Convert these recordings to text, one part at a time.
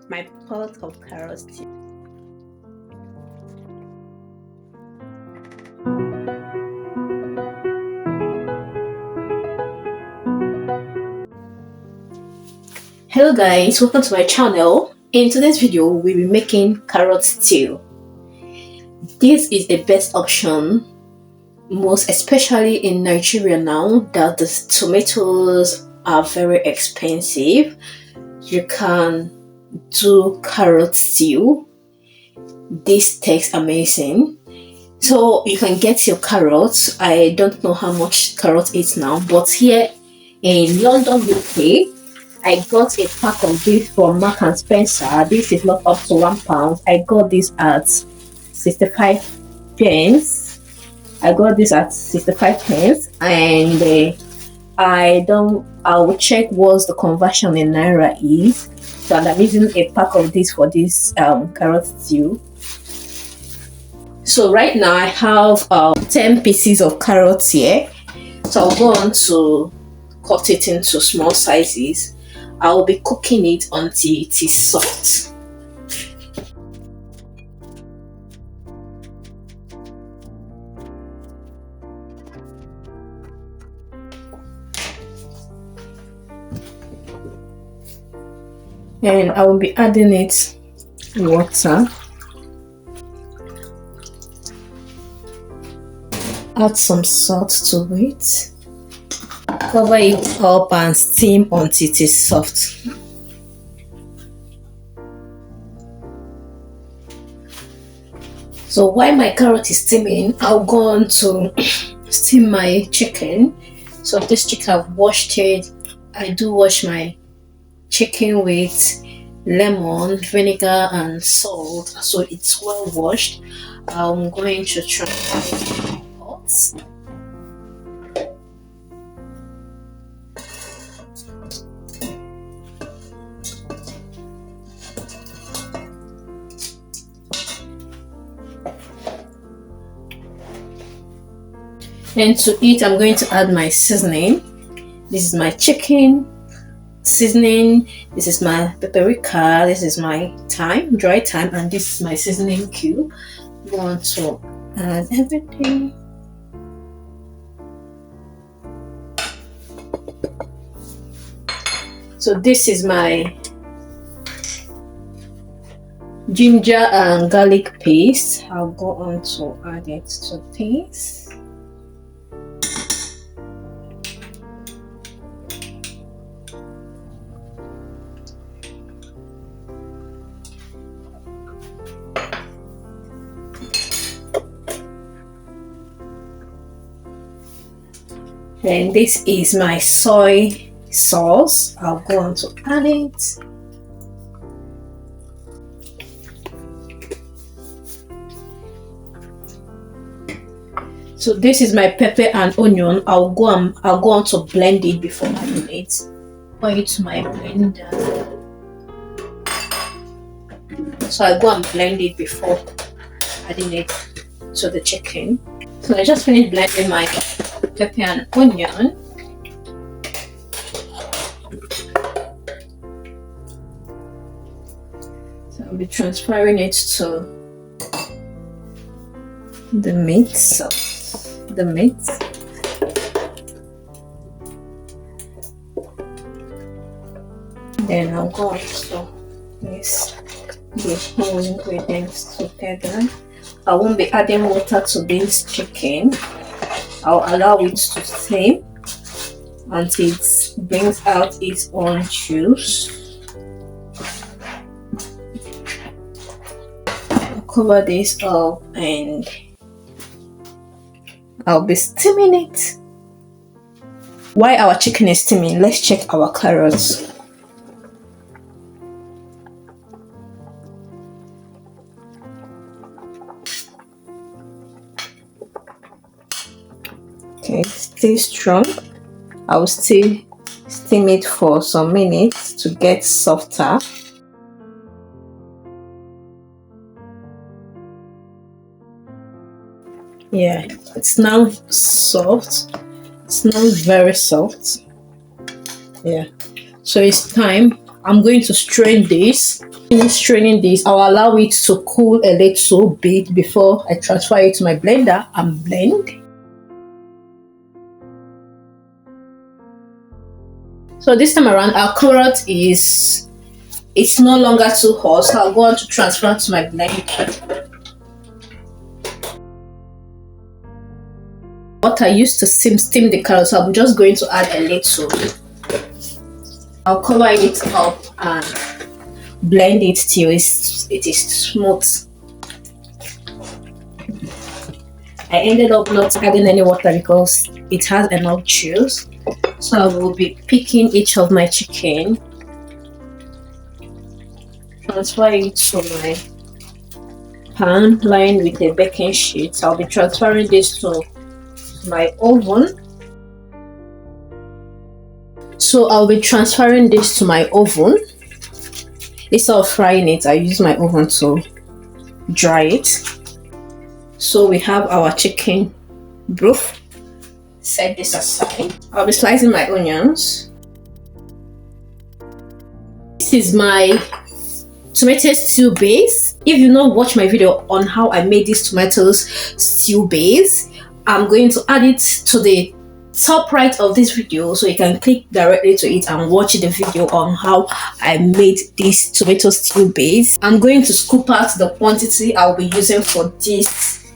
my pot of carrot stew. Hello guys, welcome to my channel. In today's video, we'll be making carrot stew. This is the best option, most especially in Nigeria now that the tomatoes are very expensive. You can do carrot stew. This tastes amazing. So you can get your carrots. I don't know how much carrot is now, but here in London, UK, I got a pack of this from Mark and Spencer. This is not up to £1. I got this at 65 pence. I got this at 65 pence, and I will check what the conversion in naira is. So I'm using a pack of this for this carrot stew. So right now I have 10 pieces of carrots here. So I'll go on to cut it into small sizes. I will be cooking it until it is soft. And I will be adding it water. Add some salt to it. Cover it up and steam until it is soft. So while my carrot is steaming, I'll go on to steam my chicken. So this chicken, I've washed it. I do wash my chicken with lemon, vinegar and salt, so it's well washed. I'm going to transfer my pot. And to eat, I'm going to add my seasoning. This is my chicken seasoning. This is my paprika. This is my thyme, dry thyme, and this is my seasoning cube. I'm going to add everything. So this is my ginger and garlic paste. I'll go on to add it to this. And this is my soy sauce. I'll go on to add it. So this is my pepper and onion. I'll go on to blend it before adding it. Pour it to my blender. So I go and blend it before adding it to the chicken. So I just finished blending my pepper and onion. So I'll be transferring it to the meat. So the meat. Then I'll go on to mix the whole ingredients together. I won't be adding water to this chicken. I'll allow it to steam until it brings out its own juice. I'll cover this up and I'll be steaming it. While our chicken is steaming, let's check our carrots. Okay, stay strong. I will still steam it for some minutes to get softer. Yeah, it's now soft. It's now very soft. Yeah, so it's time I'm going to strain this. In straining this, I'll allow it to cool a little bit before I transfer it to my blender and blend. So this time around, our carrot it's no longer too hot, so I'll go on to transfer to my blender. What I used to steam the carrot, so I'm just going to add a little. I'll cover it up and blend it till it is smooth. I ended up not adding any water because it has enough juice. So I will be picking each of my chicken, transfer it to my pan lined with a baking sheet. I'll be transferring this to my oven. So I'll be transferring this to my oven. Instead of frying it, I use my oven to dry it. So we have our chicken broth. Set this aside. I'll be slicing my onions. This is my tomato stew base. If you not watch my video on how I made this tomatoes stew base, I'm going to add it to the top right of this video, so you can click directly to it and watch the video on how I made this tomato stew base. I'm going to scoop out the quantity I'll be using for this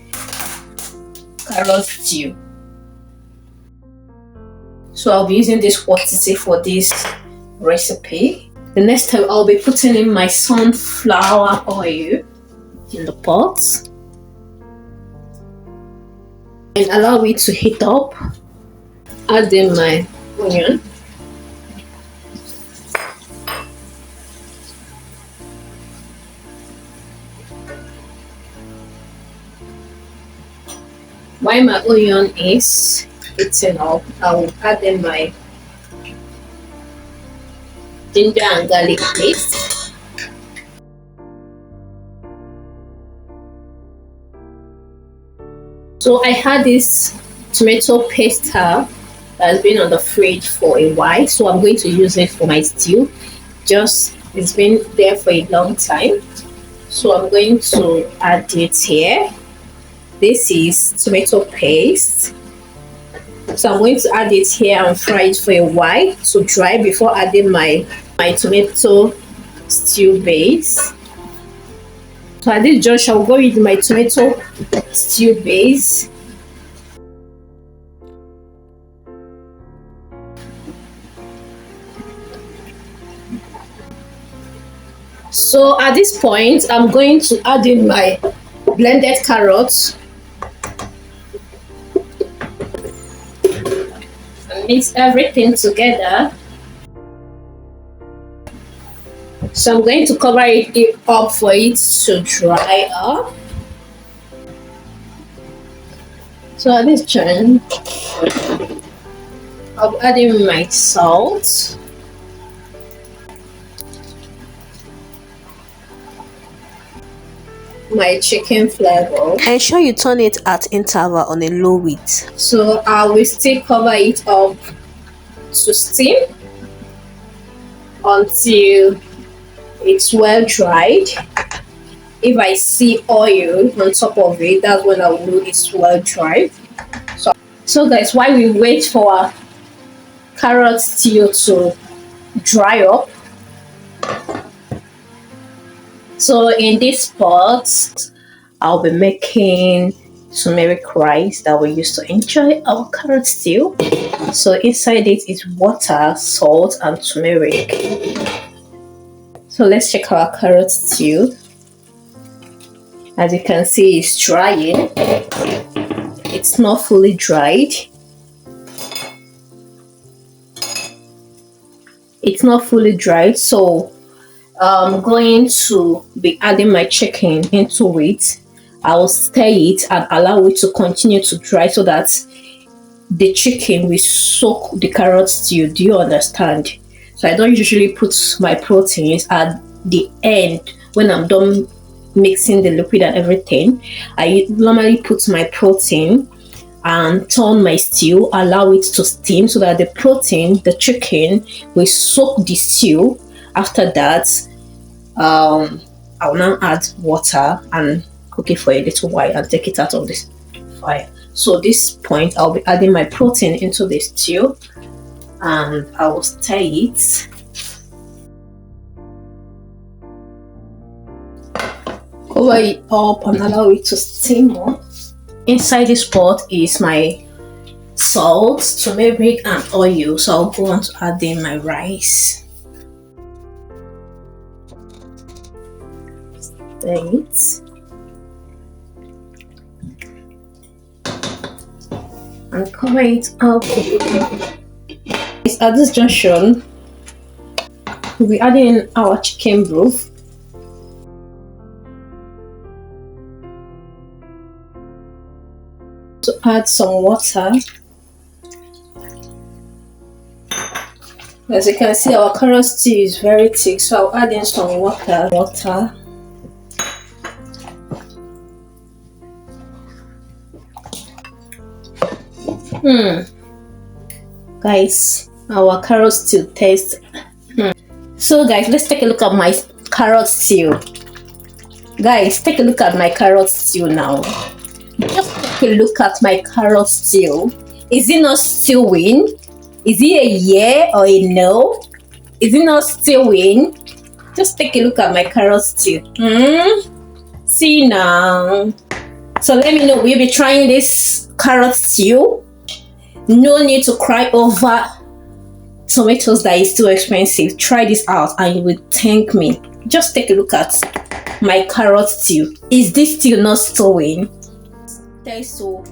carrot stew. So I'll be using this quantity for this recipe. The next step, I'll be putting in my sunflower oil in the pot and allow it to heat up. Add in my onion. While my onion is heating up, I will add in my ginger and garlic paste. So I had this tomato paste that has been on the fridge for a while, so I'm going to use it for my stew. It's been there for a long time, so I'm going to add it here. This is tomato paste, so I'm going to add it here and fry it for a while to dry before adding my tomato stew base. So at this juncture, I'll go with my tomato stew base. So at this point, I'm going to add in my blended carrots and mix everything together. So I'm going to cover it up for it to dry up. So at this point, I'll add in my salt. My chicken flavor. Ensure you turn it at interval on a low heat. So I will still cover it up to steam until it's well dried. If I see oil on top of it, that's when I will know it's well dried. So guys, while we wait for our carrot stew to dry up, so in this pot, I'll be making turmeric rice that we use to enjoy our carrot stew. So inside it is water, salt, and turmeric. So let's check our carrot stew. As you can see, it's drying. It's not fully dried. It's not fully dried, so I'm going to be adding my chicken into it. I'll stir it and allow it to continue to dry so that the chicken will soak the carrot stew. Do you understand? So I don't usually put my proteins at the end when I'm done mixing the liquid and everything. I normally put my protein and turn my stew, allow it to steam so that the protein, the chicken, will soak the stew After that, I'll now add water and cook it for a little while and take it out of this fire. So at this point, I'll be adding my protein into the stew and I will stir it. Cover it up and allow it to simmer. Inside this pot is my salt, turmeric, and oil. So I'll go on to add in my rice. Stir it. And cover it up. At this junction, we'll be adding in our chicken broth. To add some water. As you can see, our carrot stew is very thick, so I'll add in some water. Guys, our carrot stew tastes. So guys, let's take a look at my carrot stew. Guys, take a look at my carrot stew now. Just take a look at my carrot stew. Is it not stewing? Is it a yeah or a no? Is it not stewing? Just take a look at my carrot stew. See now. So let me know, will you be trying this carrot stew? No need to cry over tomatoes that is too expensive. Try this out and you will thank me. Just take a look at my carrot stew. Is this stew not stewing? Tastes so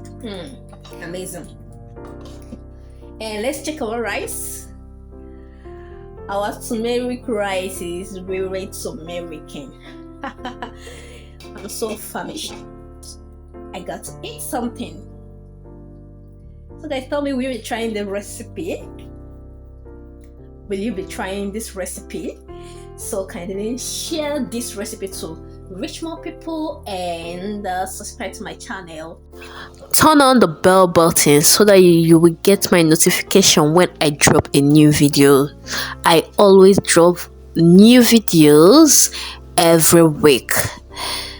amazing. And let's check our rice. Our turmeric rice is very turmeric. I'm so famished. I got to eat something. So guys, tell me, will you be trying the recipe? Will you be trying this recipe? So kindly share this recipe to reach more people and subscribe to my channel. Turn on the bell button so that you will get my notification when I drop a new video. I always drop new videos every week.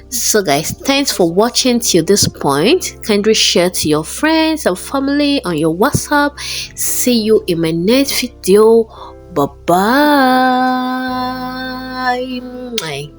So guys, thanks for watching till this point. Kindly share to your friends and family on your WhatsApp. See you in my next video. Bye bye.